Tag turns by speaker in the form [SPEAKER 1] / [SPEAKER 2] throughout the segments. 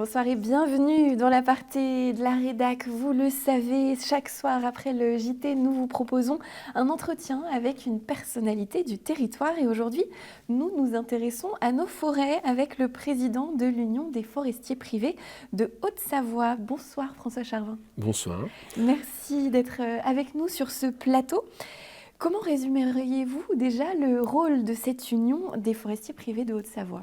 [SPEAKER 1] bonsoir et bienvenue dans l'aparté de la rédac. Vous le savez, chaque soir après le JT, nous vous proposons un entretien avec une personnalité du territoire. Et aujourd'hui, nous nous intéressons à nos forêts avec le président de l'Union des forestiers privés de Haute-Savoie. Bonsoir François Charvin.
[SPEAKER 2] Bonsoir.
[SPEAKER 1] Merci d'être avec nous sur ce plateau. Comment résumeriez-vous déjà le rôle de cette Union des forestiers privés de Haute-Savoie ?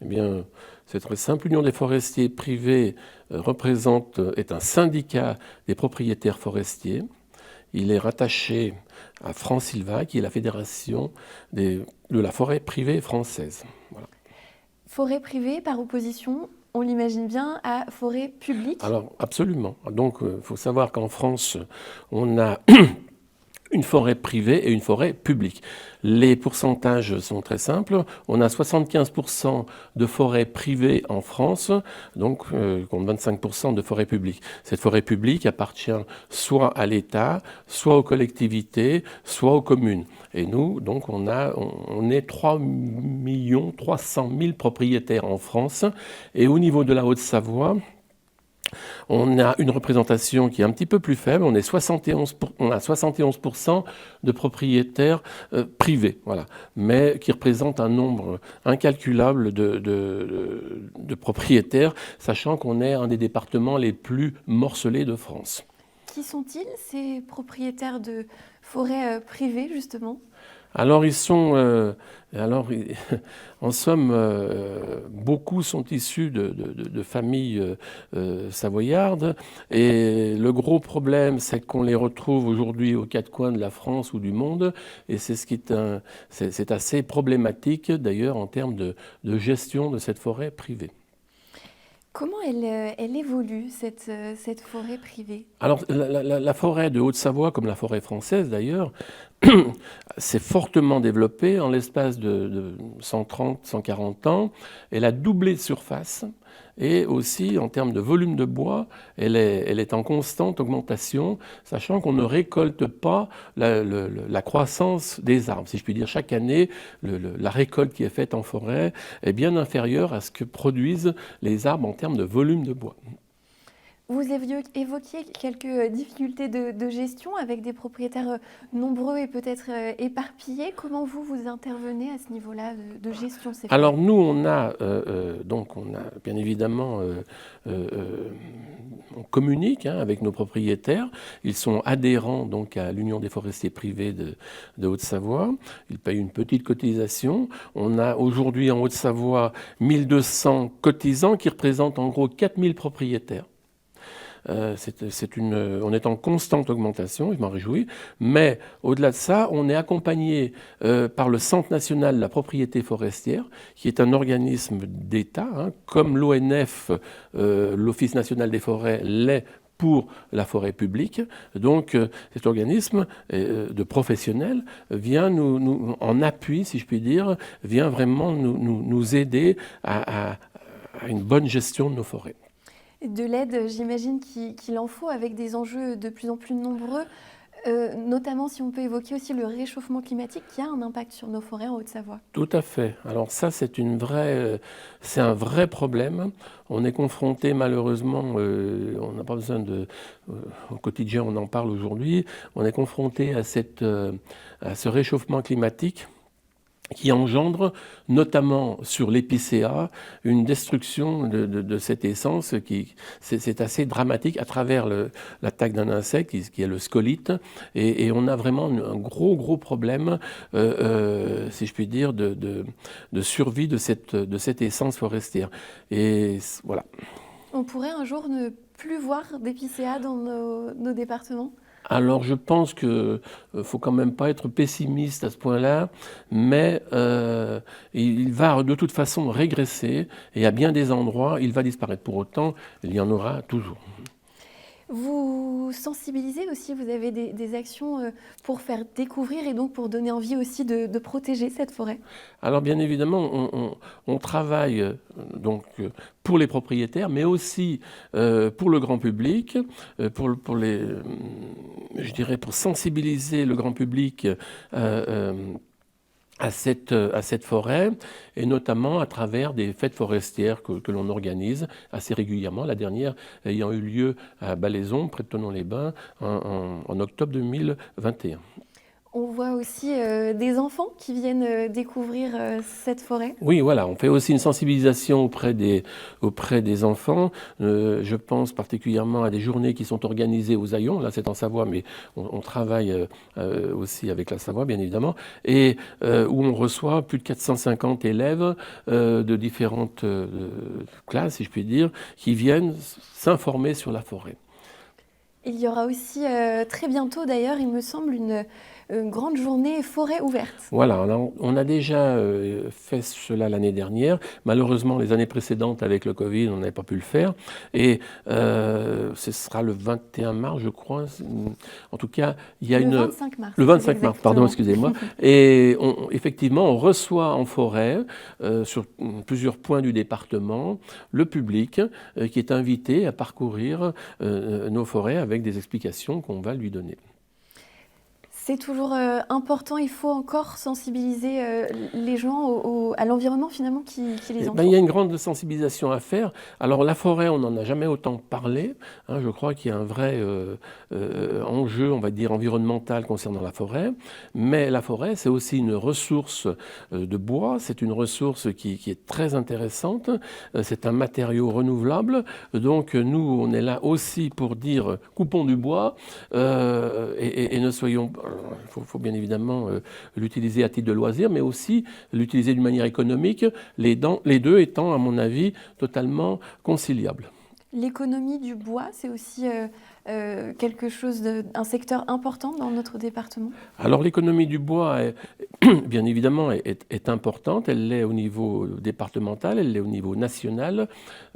[SPEAKER 2] Eh bien, c'est très simple. L'Union des forestiers privés est un syndicat des propriétaires forestiers. Il est rattaché à France-Sylva, qui est la fédération de la forêt privée française. Voilà.
[SPEAKER 1] Forêt privée par opposition, on l'imagine bien, à forêt publique.
[SPEAKER 2] Alors, absolument. Donc, il faut savoir qu'en France, on a une forêt privée et une forêt publique. Les pourcentages sont très simples. On a 75% de forêts privées en France, donc contre 25% de forêts publiques. Cette forêt publique appartient soit à l'État, soit aux collectivités, soit aux communes. Et nous, donc, on est 3 300 000 propriétaires en France. Et au niveau de la Haute-Savoie, on a une représentation qui est un petit peu plus faible. On a 71% de propriétaires privés, voilà, mais qui représentent un nombre incalculable de propriétaires, sachant qu'on est un des départements les plus morcelés de France.
[SPEAKER 1] Qui sont-ils, ces propriétaires de forêts privées, justement ?
[SPEAKER 2] Alors, en somme, beaucoup sont issus de familles savoyardes. Et le gros problème, c'est qu'on les retrouve aujourd'hui aux quatre coins de la France ou du monde. Et c'est c'est assez problématique, d'ailleurs, en termes de gestion de cette forêt privée.
[SPEAKER 1] Comment elle évolue, cette forêt privée ?
[SPEAKER 2] Alors, la forêt de Haute-Savoie, comme la forêt française d'ailleurs, s'est fortement développée en l'espace de 130, 140 ans. Elle a doublé de surface et aussi en termes de volume de bois, elle est en constante augmentation, sachant qu'on ne récolte pas la croissance des arbres. Si je puis dire, chaque année, la récolte qui est faite en forêt est bien inférieure à ce que produisent les arbres en termes de volume de bois.
[SPEAKER 1] Vous évoquiez quelques difficultés de gestion avec des propriétaires nombreux et peut-être éparpillés. Comment vous intervenez à ce niveau-là de gestion de ces forêts ?
[SPEAKER 2] Alors nous, on a bien évidemment, on communique avec nos propriétaires. Ils sont adhérents donc à l'Union des forestiers privés de Haute-Savoie. Ils payent une petite cotisation. On a aujourd'hui en Haute-Savoie 1200 cotisants qui représentent en gros 4000 propriétaires. On est en constante augmentation, je m'en réjouis, mais au-delà de ça, on est accompagné par le Centre national de la propriété forestière, qui est un organisme d'État, comme l'ONF, l'Office national des forêts, l'est pour la forêt publique. Donc cet organisme de professionnels vient nous en appui, si je puis dire, vient vraiment nous aider à une bonne gestion de nos forêts.
[SPEAKER 1] De l'aide, j'imagine qu'il en faut avec des enjeux de plus en plus nombreux, notamment si on peut évoquer aussi le réchauffement climatique qui a un impact sur nos forêts en Haute-Savoie.
[SPEAKER 2] Tout à fait. Alors ça, c'est un vrai problème. On est confronté malheureusement, on n'a pas besoin au quotidien, on en parle aujourd'hui, on est confronté à ce réchauffement climatique qui engendre, notamment sur l'épicéa, une destruction de cette essence c'est assez dramatique à travers l'attaque d'un insecte qui est le scolite. Et on a vraiment un gros problème, si je puis dire, de survie de cette essence forestière. Et voilà.
[SPEAKER 1] On pourrait un jour ne plus voir d'épicéa dans nos départements ?
[SPEAKER 2] Alors je pense qu'il ne faut quand même pas être pessimiste à ce point-là, mais il va de toute façon régresser et à bien des endroits, il va disparaître. Pour autant, il y en aura toujours.
[SPEAKER 1] Vous sensibilisez aussi, vous avez des actions pour faire découvrir et donc pour donner envie aussi de protéger cette forêt ?
[SPEAKER 2] Alors bien évidemment, on travaille donc pour les propriétaires, mais aussi pour le grand public, pour sensibiliser le grand public à cette forêt, et notamment à travers des fêtes forestières que l'on organise assez régulièrement, la dernière ayant eu lieu à Balaison, près de Thonon-les-Bains, en octobre 2021.
[SPEAKER 1] On voit aussi des enfants qui viennent découvrir cette forêt.
[SPEAKER 2] Oui, voilà, on fait aussi une sensibilisation auprès des enfants. Je pense particulièrement à des journées qui sont organisées aux Aillons. Là, c'est en Savoie, mais on travaille aussi avec la Savoie, bien évidemment, et où on reçoit plus de 450 élèves de différentes classes, si je puis dire, qui viennent s'informer sur la forêt.
[SPEAKER 1] Il y aura aussi très bientôt, d'ailleurs, il me semble, une grande journée forêt ouverte.
[SPEAKER 2] Voilà, on a déjà fait cela l'année dernière. Malheureusement, les années précédentes, avec le Covid, on n'avait pas pu le faire. Et ce sera le 21 mars, je crois. En tout cas, il y a
[SPEAKER 1] le 25 mars.
[SPEAKER 2] Le 25 mars, pardon, excusez-moi. Et effectivement, on reçoit en forêt, sur plusieurs points du département, le public qui est invité à parcourir nos forêts avec des explications qu'on va lui donner.
[SPEAKER 1] C'est toujours important, il faut encore sensibiliser les gens à l'environnement finalement qui les entoure.
[SPEAKER 2] Il y a une grande sensibilisation à faire. Alors la forêt, on n'en a jamais autant parlé. Je crois qu'il y a un vrai enjeu, on va dire, environnemental concernant la forêt. Mais la forêt, c'est aussi une ressource de bois. C'est une ressource qui est très intéressante. C'est un matériau renouvelable. Donc nous, on est là aussi pour dire coupons du bois et ne soyons... Il faut bien évidemment l'utiliser à titre de loisir, mais aussi l'utiliser d'une manière économique, les deux étant, à mon avis, totalement conciliables.
[SPEAKER 1] L'économie du bois, c'est aussi quelque chose, un secteur important dans notre département? Alors
[SPEAKER 2] l'économie du bois, bien évidemment, est importante. Elle l'est au niveau départemental, elle l'est au niveau national.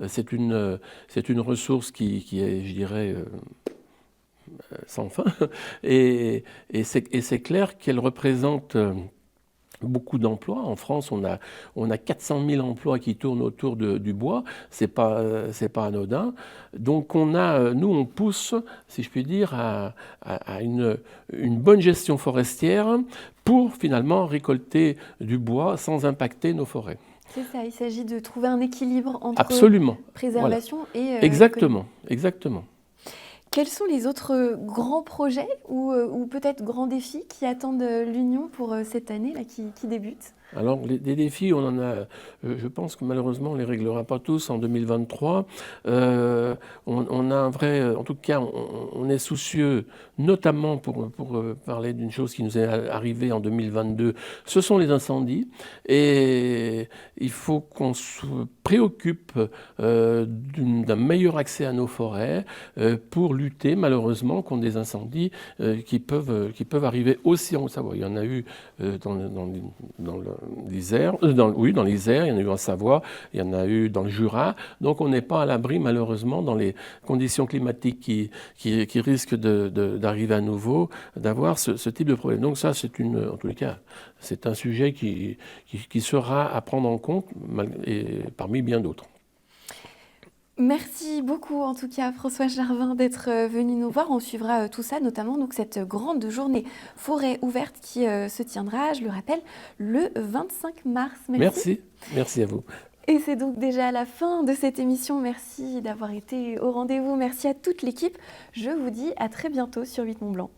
[SPEAKER 2] C'est une ressource qui est, je dirais... sans fin. Et c'est clair qu'elle représente beaucoup d'emplois. En France, on a 400 000 emplois qui tournent autour du bois. C'est pas anodin. Donc nous, on pousse, si je puis dire, à une bonne gestion forestière pour finalement récolter du bois sans impacter nos forêts.
[SPEAKER 1] C'est ça, il s'agit de trouver un équilibre entre préservation et
[SPEAKER 2] exactement, exactement.
[SPEAKER 1] Quels sont les autres grands projets ou peut-être grands défis qui attendent l'Union pour cette année là, qui débute?
[SPEAKER 2] Alors, des défis, on en a, je pense que malheureusement, on ne les réglera pas tous en 2023. On a un vrai, en tout cas, on est soucieux, notamment pour parler d'une chose qui nous est arrivée en 2022, ce sont les incendies. Et il faut qu'on se préoccupe d'un meilleur accès à nos forêts pour lutter, malheureusement, contre des incendies qui peuvent arriver aussi en Haute-Savoie. Il y en a eu dans l'Isère, dans l'Isère, il y en a eu en Savoie, il y en a eu dans le Jura. Donc on n'est pas à l'abri, malheureusement, dans les conditions climatiques qui risquent d'arriver à nouveau, d'avoir ce type de problème. Donc ça, en tous les cas, c'est un sujet qui sera à prendre en compte et parmi bien d'autres.
[SPEAKER 1] Merci beaucoup en tout cas François Jarvin d'être venu nous voir. On suivra tout ça, notamment donc, cette grande journée forêt ouverte qui se tiendra, je le rappelle, le 25 mars.
[SPEAKER 2] Merci, merci à vous.
[SPEAKER 1] Et c'est donc déjà la fin de cette émission. Merci d'avoir été au rendez-vous. Merci à toute l'équipe. Je vous dis à très bientôt sur 8 Mont Blanc.